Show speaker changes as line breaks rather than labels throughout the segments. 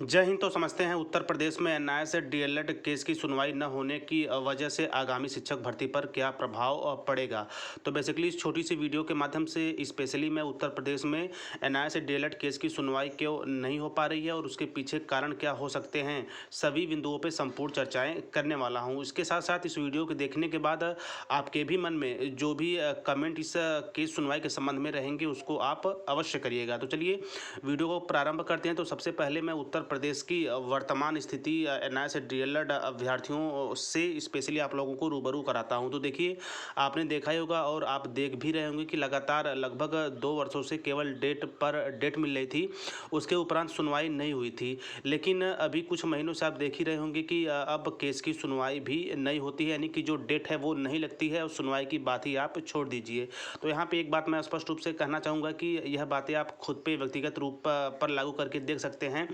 जय हिंद। तो समझते हैं उत्तर प्रदेश में एनआईए से डीएलएड केस की सुनवाई न होने की वजह से आगामी शिक्षक भर्ती पर क्या प्रभाव पड़ेगा। तो बेसिकली इस छोटी सी वीडियो के माध्यम से स्पेशली मैं उत्तर प्रदेश में एनआईए से डीएलएड केस की सुनवाई क्यों नहीं हो पा रही है और उसके पीछे कारण क्या हो सकते हैं, सभी बिंदुओं पर संपूर्ण चर्चाएँ करने वाला हूँ। इसके साथ साथ इस वीडियो को देखने के बाद आपके भी मन में जो भी कमेंट इस केस सुनवाई के संबंध में रहेंगे उसको आप अवश्य करिएगा। तो चलिए वीडियो को प्रारंभ करते हैं। तो सबसे पहले मैं उत्तर प्रदेश की वर्तमान स्थिति एनआईए से डीएलएड अभ्यर्थियों से स्पेशली आप लोगों को रूबरू कराता हूं। तो देखिए, आपने देखा ही होगा और आप देख भी रहे होंगे कि लगातार लगभग 2 वर्षों से केवल डेट पर डेट मिल रही थी, उसके उपरांत सुनवाई नहीं हुई थी। लेकिन अभी कुछ महीनों से आप देख ही रहे होंगे कि अब केस की सुनवाई भी नहीं होती है, यानी कि जो डेट है वो नहीं लगती है और सुनवाई की बात ही आप छोड़ दीजिए। तो यहाँ पे एक बात मैं स्पष्ट रूप से कहना चाहूँगा कि यह बातें आप खुद पे व्यक्तिगत रूप पर लागू करके देख सकते हैं।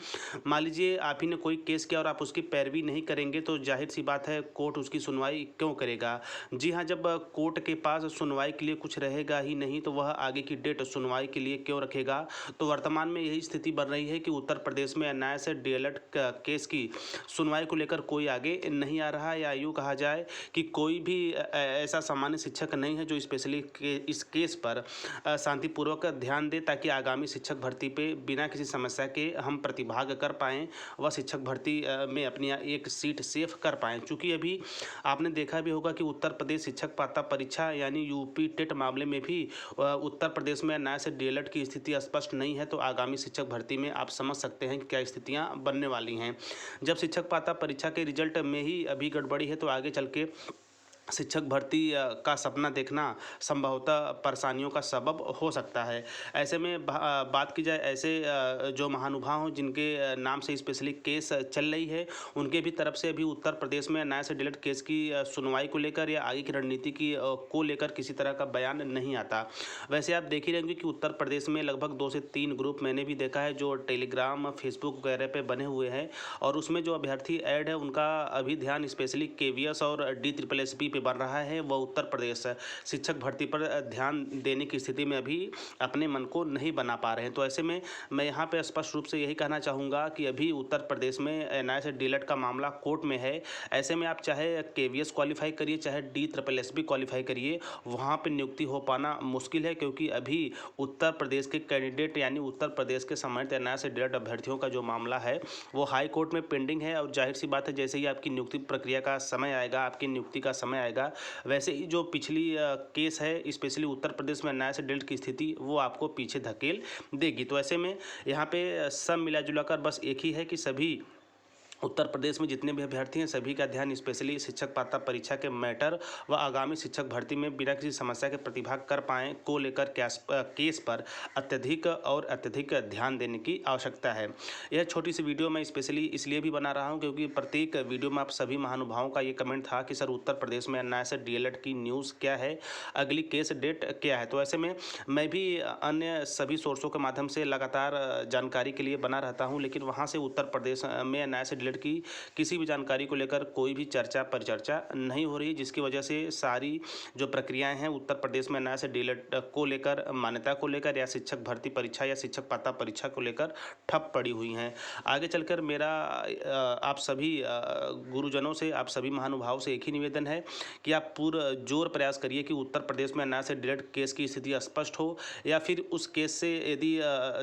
मान लीजिए आप ही ने कोई केस किया और आप उसकी पैरवी नहीं करेंगे तो जाहिर सी बात है कोर्ट उसकी सुनवाई क्यों करेगा। जी हाँ, जब कोर्ट के पास सुनवाई के लिए कुछ रहेगा ही नहीं तो वह आगे की डेट सुनवाई के लिए क्यों रखेगा। तो वर्तमान में यही स्थिति बन रही है कि उत्तर प्रदेश में एनआईए से डीएलएड केस की सुनवाई को लेकर कोई आगे नहीं आ रहा है, या यूँ कहा जाए कि कोई भी ऐसा सामान्य शिक्षक नहीं है जो स्पेशली इस केस पर शांतिपूर्वक ध्यान दे, ताकि आगामी शिक्षक भर्ती पे बिना किसी समस्या के हम प्रतिभाग कर पाएँ, वह शिक्षक भर्ती में अपनी एक सीट सेफ कर पाएँ। चूँकि अभी आपने देखा भी होगा कि उत्तर प्रदेश शिक्षक पात्रता परीक्षा यानी यूपी टेट मामले में भी उत्तर प्रदेश में एनआईए से डीएलएड की स्थिति स्पष्ट नहीं है। तो आगामी शिक्षक भर्ती में आप समझ सकते हैं कि क्या स्थितियाँ बनने वाली हैं। जब शिक्षक पात्रता परीक्षा के रिजल्ट में ही अभी गड़बड़ी है तो आगे चल के शिक्षक भर्ती का सपना देखना संभवतः परेशानियों का सबब हो सकता है। ऐसे में बात की जाए ऐसे जो महानुभाव हों जिनके नाम से स्पेशली केस चल रही है, उनके भी तरफ से अभी उत्तर प्रदेश में एनआईए से डीएलएड केस की सुनवाई को लेकर या आगे की रणनीति की को लेकर किसी तरह का बयान नहीं आता। वैसे आप देख ही रहेंगे कि उत्तर प्रदेश में लगभग 2 से 3 ग्रुप मैंने भी देखा है जो टेलीग्राम, फेसबुक वगैरह पे बने हुए हैं, और उसमें जो अभ्यर्थी ऐड है उनका अभी ध्यान स्पेशली केवीएस और DSSB पे बन रहा है। वह उत्तर प्रदेश शिक्षक भर्ती पर ध्यान देने की स्थिति में अभी अपने मन को नहीं बना पा रहे हैं। तो ऐसे में मैं यहाँ पे स्पष्ट रूप से यही कहना चाहूँगा कि अभी उत्तर प्रदेश में एनआईए से डीएलएड का मामला कोर्ट में है। ऐसे में आप चाहे केवीएस क्वालिफाई करिए, चाहे DSSB क्वालिफाई करिए, वहाँ पर नियुक्ति हो पाना मुश्किल है, क्योंकि अभी उत्तर प्रदेश के कैंडिडेट यानी उत्तर प्रदेश के सम्मानित एनआईए से डीएलएड अभ्यर्थियों का जो मामला है वो हाई कोर्ट में पेंडिंग है। और जाहिर सी बात है, जैसे ही आपकी नियुक्ति प्रक्रिया का समय आएगा, आपकी नियुक्ति का समय आएगा, वैसे ही जो पिछली केस है स्पेशली उत्तर प्रदेश में एनआईए से डीएलएड की स्थिति वो आपको पीछे धकेल देगी। तो ऐसे में यहाँ पे सब मिला जुला कर बस एक ही है कि सभी उत्तर प्रदेश में जितने भी अभ्यर्थी हैं सभी का ध्यान स्पेशली शिक्षक पात्रता परीक्षा के मैटर व आगामी शिक्षक भर्ती में बिना किसी समस्या के प्रतिभाग कर पाएँ को लेकर केस पर अत्यधिक ध्यान देने की आवश्यकता है। यह छोटी सी वीडियो मैं स्पेशली इसलिए भी बना रहा हूं क्योंकि प्रत्येक वीडियो में आप सभी महानुभावों का ये कमेंट था कि सर उत्तर प्रदेश में एनआईए से डीएलएड की न्यूज़ क्या है, अगली केस डेट क्या है। तो ऐसे में मैं भी अन्य सभी सोर्सों के माध्यम से लगातार जानकारी के लिए बना रहता हूँ, लेकिन वहाँ से उत्तर प्रदेश में एनआईए से डीएलएड की किसी भी जानकारी को लेकर कोई भी चर्चा परिचर्चा नहीं हो रही, जिसकी वजह से सारी जो प्रक्रियाएं हैं उत्तर प्रदेश में एनआईए से डीएलएड को लेकर, मान्यता को लेकर या शिक्षक भर्ती परीक्षा या शिक्षक पात्रता परीक्षा को लेकर ठप पड़ी हुई हैं। आगे चलकर मेरा आप सभी गुरुजनों से, आप सभी महानुभावों से एक ही निवेदन है कि आप पूरा जोर प्रयास करिए कि उत्तर प्रदेश में एनआईए से डीएलएड केस की स्थिति स्पष्ट हो, या फिर उस केस से यदि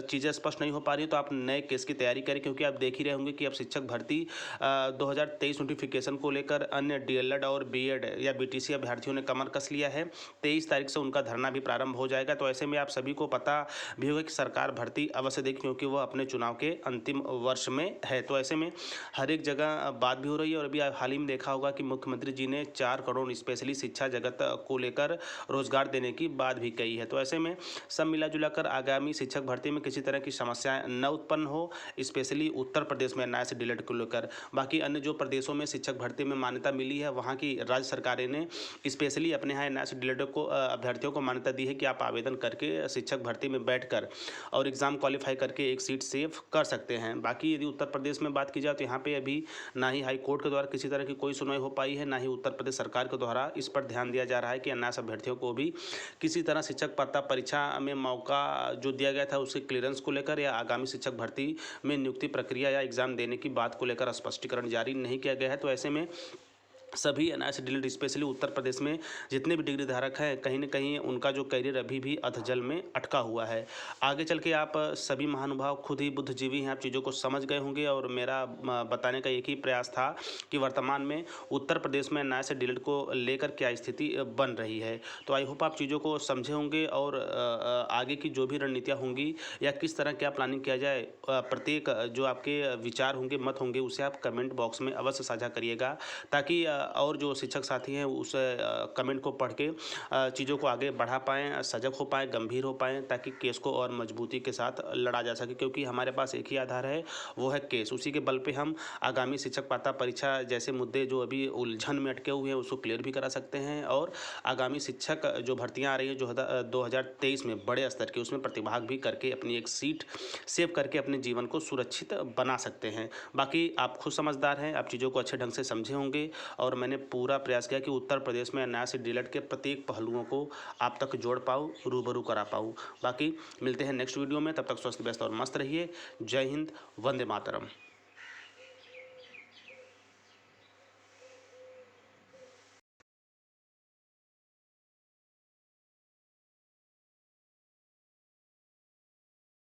चीज़ें स्पष्ट नहीं हो पा रही तो आप नए केस की तैयारी करें, क्योंकि आप देख ही रहे होंगे कि अब शिक्षक भर्ती 2023 नोटिफिकेशन को लेकर अन्य डीएलएड और बीएड या बीटीसी अभ्यर्थियों ने कमर कस लिया है। 23 तारीख से उनका धरना भी प्रारंभ हो जाएगा। तो ऐसे में आप सभी को पता भी होगा कि सरकार भर्ती अवश्य देगी, क्योंकि वह अपने चुनाव के अंतिम वर्ष में है। तो ऐसे में हर एक जगह बात भी हो रही है, और अभी हाल ही में देखा होगा कि मुख्यमंत्री जी ने 4 करोड़ स्पेशली शिक्षा जगत को लेकर रोजगार देने की बात भी कही है। तो ऐसे में सब मिला जुला कर आगामी शिक्षक भर्ती में किसी तरह की समस्याएं न उत्पन्न हो, स्पेशली उत्तर प्रदेश में एनआईए से डीएलएड को लेकर। बाकी अन्य जो प्रदेशों में शिक्षक भर्ती में मान्यता मिली है, वहाँ की राज्य सरकारें ने स्पेशली अपने यहाँ एनआईएस डीएलएड को अभ्यर्थियों को मान्यता दी है कि आप आवेदन करके शिक्षक भर्ती में बैठकर और एग्ज़ाम क्वालिफाई करके एक सीट सेव कर सकते हैं। बाकी यदि उत्तर प्रदेश में बात की जाए तो यहाँ पे अभी ना ही हाई कोर्ट के द्वारा किसी तरह की कोई सुनवाई हो पाई है, ना ही उत्तर प्रदेश सरकार के द्वारा इस पर ध्यान दिया जा रहा है कि एनआईएस अभ्यर्थियों को भी किसी तरह शिक्षक पात्रता परीक्षा में मौका जो दिया गया था उसके क्लियरेंस को लेकर या आगामी शिक्षक भर्ती में नियुक्ति प्रक्रिया या एग्ज़ाम देने की बात को लेकर स्पष्टीकरण जारी नहीं किया गया है। तो ऐसे में सभी NIS DElEd specially Uttar Pradesh में जितने भी डिग्री धारक हैं, कहीं न कहीं उनका जो करियर अभी भी अधजल में अटका हुआ है। आगे चल के आप सभी महानुभाव खुद ही बुद्धिजीवी हैं, आप चीज़ों को समझ गए होंगे और मेरा बताने का एक ही प्रयास था कि वर्तमान में उत्तर प्रदेश में एनआईएस डीएलएड को लेकर क्या स्थिति बन रही है। तो आई होप आप चीज़ों को समझे होंगे और आगे की जो भी रणनीतियाँ होंगी या किस तरह क्या प्लानिंग किया जाए, प्रत्येक जो आपके विचार होंगे, मत होंगे, उसे आप कमेंट बॉक्स में अवश्य साझा करिएगा, ताकि और जो शिक्षक साथी हैं उस कमेंट को पढ़ के चीज़ों को आगे बढ़ा पाएँ, सजग हो पाएँ, गंभीर हो पाएँ, ताकि केस को और मजबूती के साथ लड़ा जा सके। क्योंकि हमारे पास एक ही आधार है, वो है केस। उसी के बल पे हम आगामी शिक्षक पात्रता परीक्षा जैसे मुद्दे जो अभी उलझन में अटके हुए हैं उसको क्लियर भी करा सकते हैं और आगामी शिक्षक जो भर्तियाँ आ रही हैं जो 2023 में बड़े स्तर की, उसमें प्रतिभाग भी करके अपनी एक सीट सेव करके अपने जीवन को सुरक्षित बना सकते हैं। बाकी आप खुद समझदार हैं, आप चीज़ों को अच्छे ढंग से समझे होंगे और मैंने पूरा प्रयास किया कि उत्तर प्रदेश में एनआईएस डीएलएड के प्रत्येक पहलुओं को आप तक जोड़ पाऊँ, रूबरू करा पाऊँ। बाकी मिलते हैं नेक्स्ट वीडियो में, तब तक स्वस्थ व्यस्त और मस्त रहिए। जय हिंद, वंदे मातरम।